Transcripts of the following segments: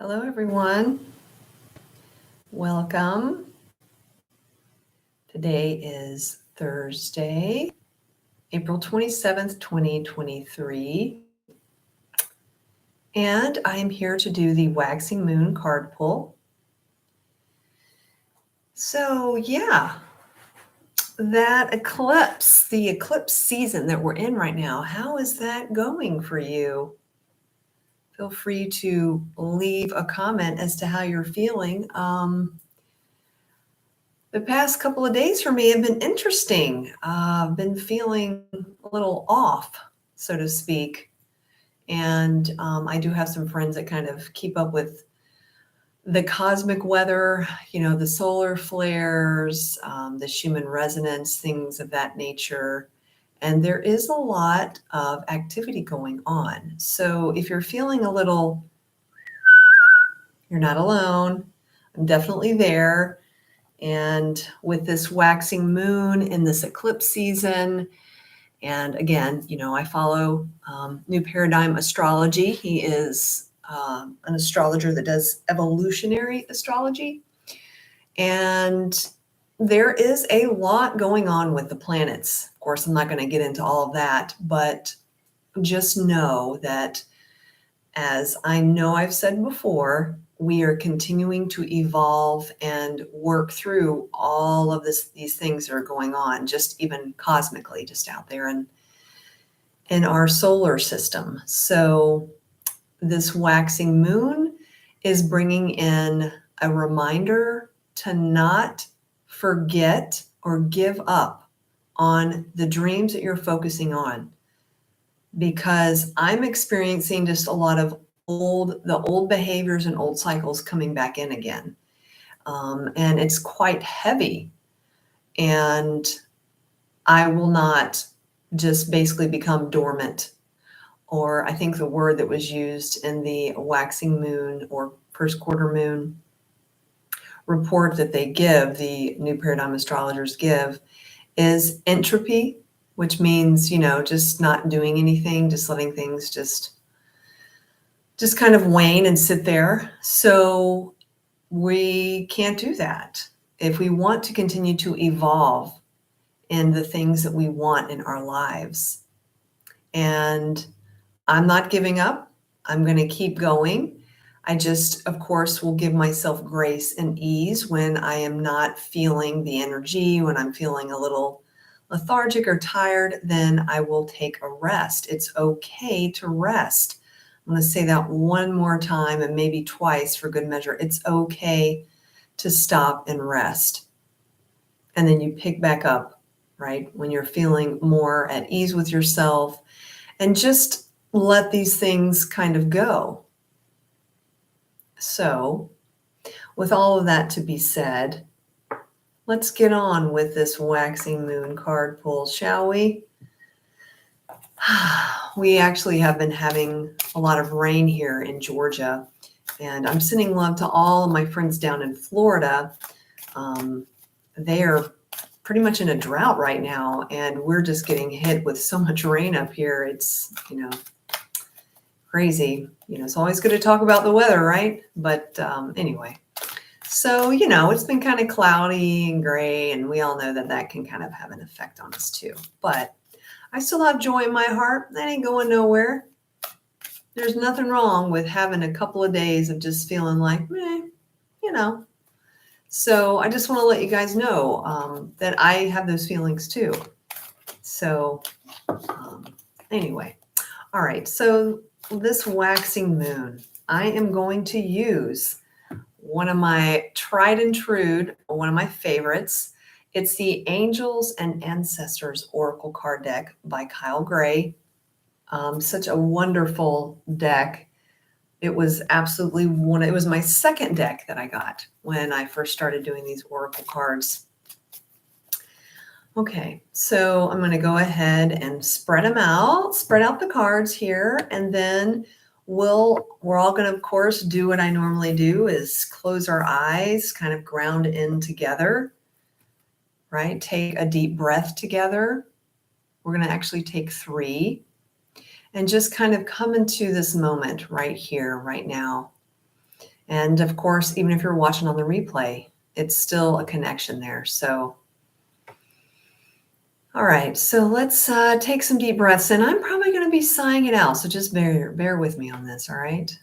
Hello, everyone. Welcome. Today is Thursday, April 27th, 2023. And I am here to do the Waxing Moon card pull. So, yeah, that eclipse, the eclipse season that we're in right now, how is that going for you? Feel free to leave a comment as to how you're feeling. The past couple of days for me have been interesting. I've been feeling a little off, so to speak. And I do have some friends that kind of keep up with the cosmic weather, the solar flares, the Schumann resonance, things of that nature. And there is a lot of activity going on. So if you're feeling a little, you're not alone. I'm definitely there. And with this waxing moon in this eclipse season, and again, I follow New Paradigm Astrology. He is an astrologer that does evolutionary astrology. And there is a lot going on with the planets. Of course, I'm not going to get into all of that, but just know that, as I know I've said before, we are continuing to evolve and work through all of these things that are going on, just even cosmically, just out there in our solar system. So this waxing moon is bringing in a reminder to not forget or give up on the dreams that you're focusing on, because I'm experiencing just a lot of the old behaviors and old cycles coming back in again. And it's quite heavy. And I will not just basically become dormant. Or I think the word that was used in the waxing moon or first quarter moon report that they give, the New Paradigm astrologers give, is entropy, which means, just not doing anything, just letting things just kind of wane and sit there. So we can't do that. If we want to continue to evolve in the things that we want in our lives. And I'm not giving up. I'm going to keep going. I just, of course, will give myself grace and ease when I am not feeling the energy, when I'm feeling a little lethargic or tired, then I will take a rest. It's okay to rest. I'm going to say that one more time and maybe twice for good measure. It's okay to stop and rest. And then you pick back up, right? When you're feeling more at ease with yourself, and just let these things kind of go. So, with all of that to be said, let's get on with this waxing moon card pull, shall we? We actually have been having a lot of rain here in Georgia, and I'm sending love to all of my friends down in Florida. They are pretty much in a drought right now, and we're just getting hit with so much rain up here. It's, crazy. It's always good to talk about the weather, right? But anyway, so, it's been kind of cloudy and gray, and we all know that can kind of have an effect on us too. But I still have joy in my heart. That ain't going nowhere. There's nothing wrong with having a couple of days of just feeling like, So I just want to let you guys know that I have those feelings too. So anyway, all right. So this waxing moon, I am going to use one of my tried and true, one of my favorites. It's the Angels and Ancestors Oracle card deck by Kyle Gray. Such a wonderful deck. It was absolutely it was my second deck that I got when I first started doing these Oracle cards. Okay, so I'm going to go ahead and spread out the cards here, and then we're all going to, of course, do what I normally do, is close our eyes, kind of ground in together, right? Take a deep breath together. We're going to actually take 3 and just kind of come into this moment right here, right now. And of course, even if you're watching on the replay, it's still a connection there. So, all right. So let's take some deep breaths, and I'm probably going to be sighing it out. So just bear with me on this. All right.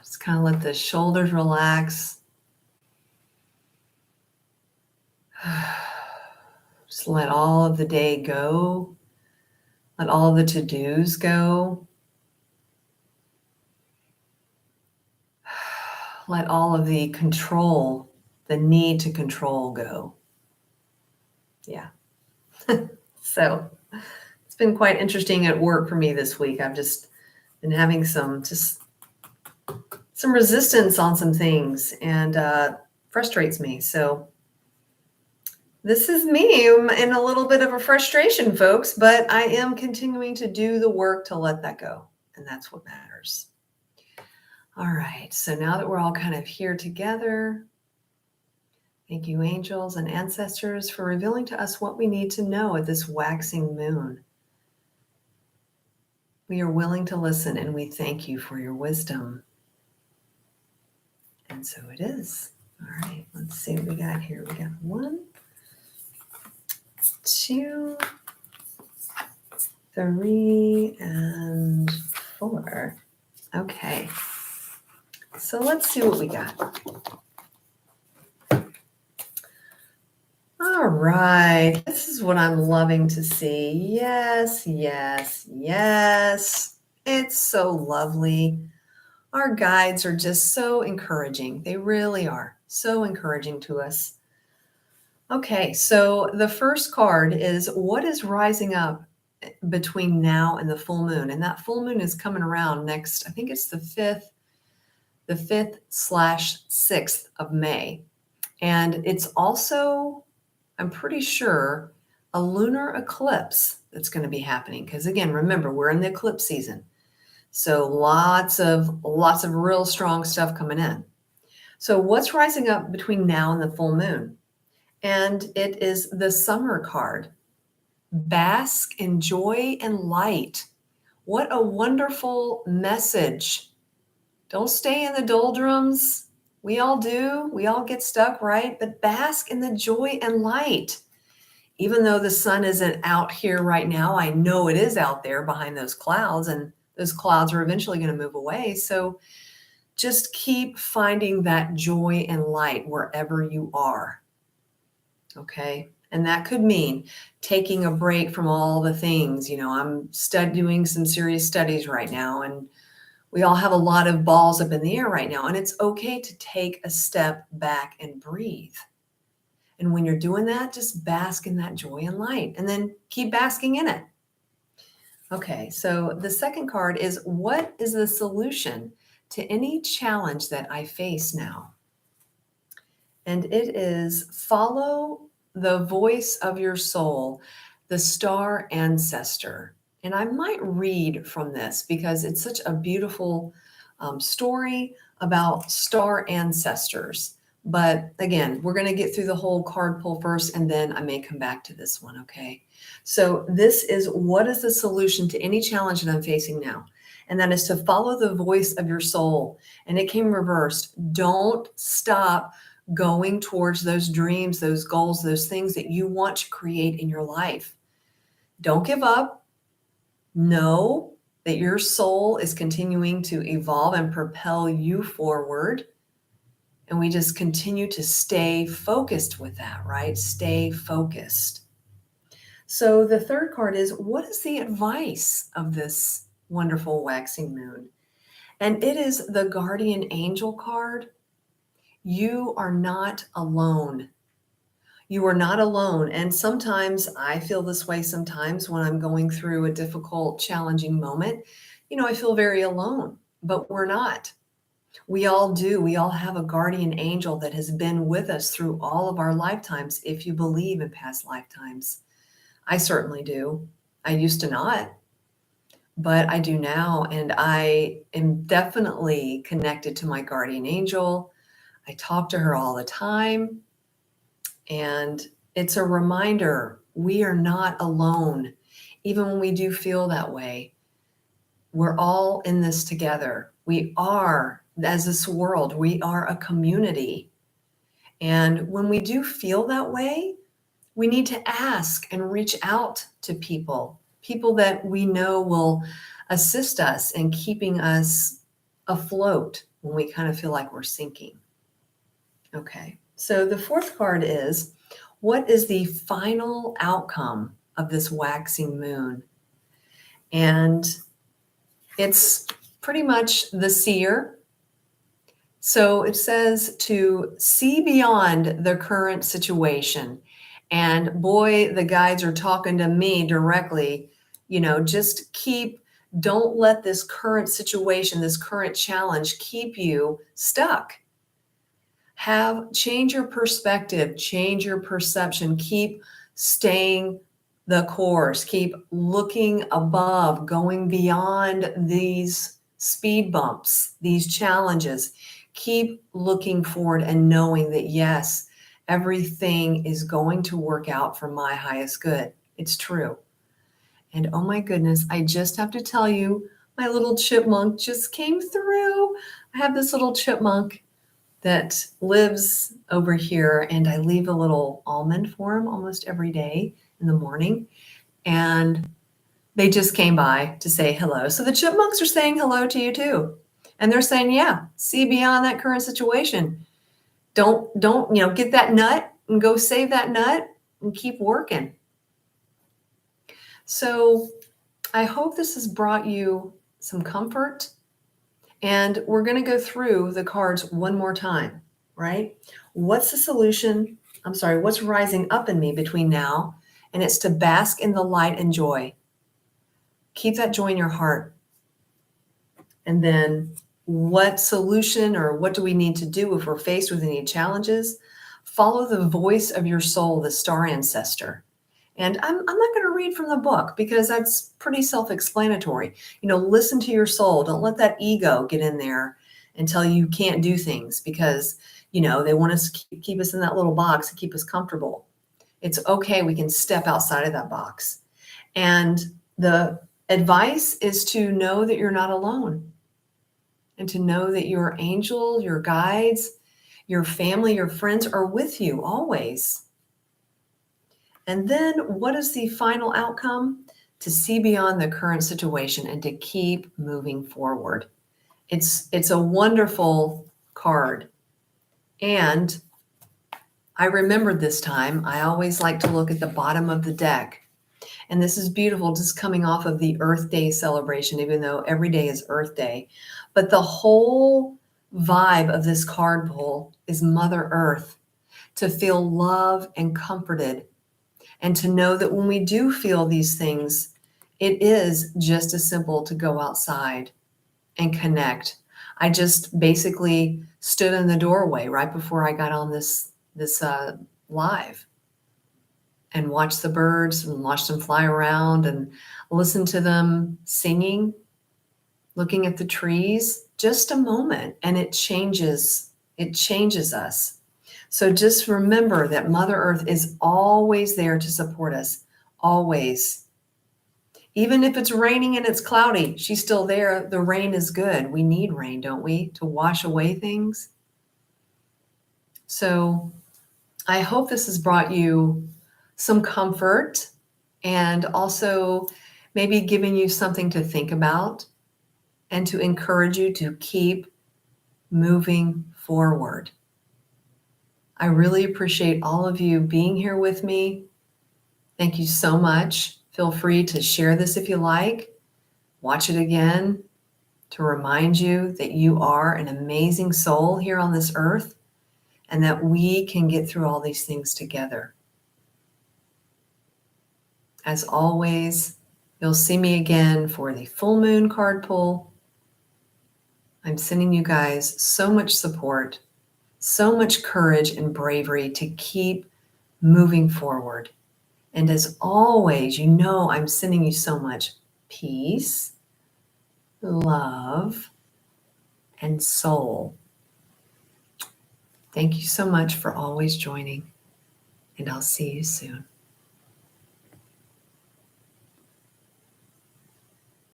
Just kind of let the shoulders relax. Just let all of the day go. Let all of the to-dos go. Let all of the control, the need to control go. Yeah. So it's been quite interesting at work for me this week. I've just been having some resistance on some things, and frustrates me. So this is me in a little bit of a frustration, folks, but I am continuing to do the work to let that go. And that's what matters. All right. So now that we're all kind of here together, thank you, angels and ancestors, for revealing to us what we need to know at this waxing moon. We are willing to listen, and we thank you for your wisdom. And so it is. All right. Let's see what we got here. We got 1, 2, 3, and 4. Okay. So let's see what we got. All right. This is what I'm loving to see. Yes, yes, yes. It's so lovely. Our guides are just so encouraging. They really are so encouraging to us. Okay, so the first card is what is rising up between now and the full moon. And that full moon is coming around next, I think it's the 5th/6th of May. And it's also, I'm pretty sure, a lunar eclipse that's going to be happening. Because again, remember, we're in the eclipse season. So lots of real strong stuff coming in. So what's rising up between now and the full moon? And it is the summer card. Bask in joy and light. What a wonderful message. Don't stay in the doldrums. We all do. We all get stuck, right? But bask in the joy and light. Even though the sun isn't out here right now, I know it is out there behind those clouds, and those clouds are eventually going to move away. So just keep finding that joy and light wherever you are. Okay. And that could mean taking a break from all the things. I'm doing some serious studies right now, and we all have a lot of balls up in the air right now. And it's okay to take a step back and breathe. And when you're doing that, just bask in that joy and light, and then keep basking in it. Okay, so the second card is what is the solution to any challenge that I face now? And it is follow the voice of your soul, the star ancestor. And I might read from this because it's such a beautiful story about star ancestors. But again, we're going to get through the whole card pull first, and then I may come back to this one. Okay. So this is what is the solution to any challenge that I'm facing now? And that is to follow the voice of your soul. And it came reversed. Don't stop going towards those dreams, those goals, those things that you want to create in your life. Don't give up. Know that your soul is continuing to evolve and propel you forward. And we just continue to stay focused with that, right? Stay focused. So the third card is what is the advice of this wonderful waxing moon? And it is the guardian angel card. You are not alone. You are not alone. And sometimes I feel this way sometimes when I'm going through a difficult, challenging moment. I feel very alone, but we're not. We all do. We all have a guardian angel that has been with us through all of our lifetimes, if you believe in past lifetimes. I certainly do. I used to not, but I do now. And I am definitely connected to my guardian angel. I talk to her all the time. And it's a reminder we are not alone, even when we do feel that way. We're all in this together. We are, as this world, we are a community. And when we do feel that way, we need to ask and reach out to people that we know will assist us in keeping us afloat when we kind of feel like we're sinking. Okay, so the fourth card is, what is the final outcome of this waxing moon? And it's pretty much the seer. So it says to see beyond the current situation. And boy, the guides are talking to me directly. Just don't let this current situation, this current challenge keep you stuck. Change your perspective, change your perception, keep staying the course, keep looking above, going beyond these speed bumps, these challenges. Keep looking forward and knowing that, yes, everything is going to work out for my highest good. It's true. And oh my goodness, I just have to tell you, my little chipmunk just came through. I have this little chipmunk that lives over here, and I leave a little almond for him almost every day in the morning. And they just came by to say hello. So the chipmunks are saying hello to you too. And they're saying, yeah, see beyond that current situation. Don't, get that nut and go save that nut and keep working. So I hope this has brought you some comfort. And we're going to go through the cards one more time, right? What's the solution? What's rising up in me between now? And it's to bask in the light and joy. Keep that joy in your heart. And then what solution or what do we need to do if we're faced with any challenges? Follow the voice of your soul, the star ancestor. And I'm not going to read from the book because that's pretty self-explanatory. Listen to your soul. Don't let that ego get in there and tell you can't do things because, they want us to keep us in that little box and keep us comfortable. It's okay. We can step outside of that box. And the advice is to know that you're not alone and to know that your angel, your guides, your family, your friends are with you always. And then what is the final outcome? To see beyond the current situation and to keep moving forward. It's a wonderful card. And I remembered this time, I always like to look at the bottom of the deck. And this is beautiful, just coming off of the Earth Day celebration, even though every day is Earth Day. But the whole vibe of this card pull is Mother Earth, to feel love and comforted. And to know that when we do feel these things, it is just as simple to go outside and connect. I just basically stood in the doorway right before I got on this live and watched the birds and watched them fly around and listen to them singing, looking at the trees, just a moment, and it changes us. So just remember that Mother Earth is always there to support us, always. Even if it's raining and it's cloudy, she's still there. The rain is good. We need rain, don't we, to wash away things? So I hope this has brought you some comfort and also maybe giving you something to think about and to encourage you to keep moving forward. I really appreciate all of you being here with me. Thank you so much. Feel free to share this if you like. Watch it again to remind you that you are an amazing soul here on this earth and that we can get through all these things together. As always, you'll see me again for the full moon card pull. I'm sending you guys so much support, so much courage and bravery to keep moving forward. And as always, I'm sending you so much peace, love, and soul. Thank you so much for always joining, and I'll see you soon.